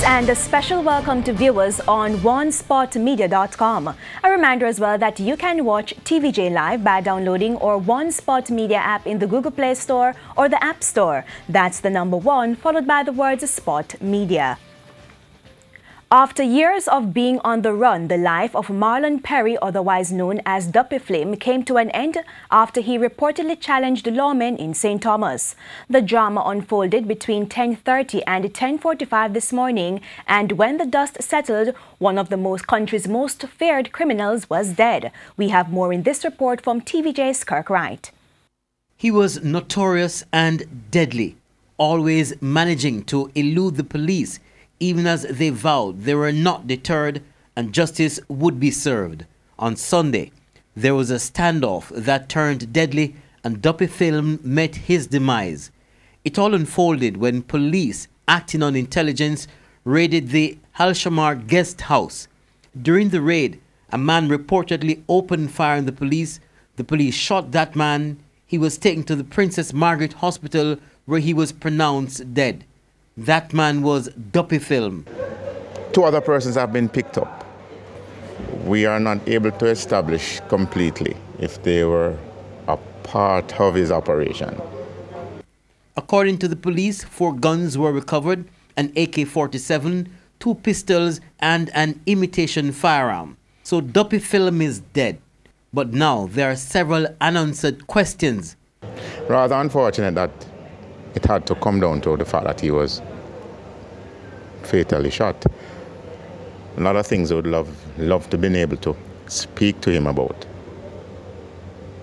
and a special welcome to viewers on OneSpotMedia.com. A reminder as well that you can watch TVJ Live by downloading our OneSpot Media app in the Google Play Store or the App Store. That's the number 1 followed by the words Spot Media. After years of being on the run, the life of Marlon Perry, otherwise known as Duppy Flame, came to an end after he reportedly challenged lawmen in St. Thomas. The drama unfolded between 10:30 and 10:45 this morning, and when the dust settled, one of the country's most feared criminals was dead. We have more in this report from TVJ's Kirk Wright. He was notorious and deadly, always managing to elude the police, even as they vowed they were not deterred and justice would be served. On Sunday, there was a standoff that turned deadly and Duppy Flame met his demise. It all unfolded when police, acting on intelligence, raided the Al-Shamar guest house. During the raid, a man reportedly opened fire on the police. The police shot that man. He was taken to the Princess Margaret Hospital where he was pronounced dead. That man was Duppy Flame. 2 other persons have been picked up. We are not able to establish completely if they were a part of his operation. According to the police, 4 guns were recovered, an AK-47, 2 pistols, and an imitation firearm. So Duppy Flame is dead. But now there are several unanswered questions. Rather unfortunate that it had to come down to the fact that he was fatally shot. A lot of things I would love to be able to speak to him about.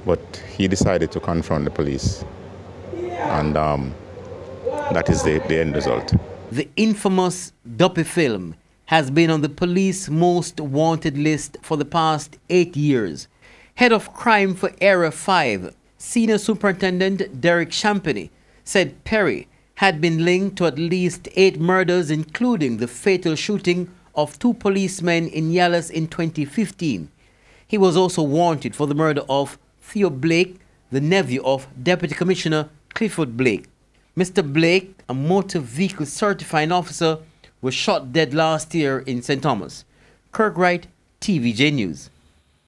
But he decided to confront the police. And that is the end result. The infamous Duppy Flame has been on the police most wanted list for the past 8 years. Head of Crime for Area 5, Senior Superintendent Derek Champagny, said Perry had been linked to at least 8 murders, including the fatal shooting of 2 policemen in Yallis in 2015. He was also wanted for the murder of Theo Blake, the nephew of Deputy Commissioner Clifford Blake. Mr. Blake, a motor vehicle certifying officer, was shot dead last year in St. Thomas. Kirk Wright, TVJ News.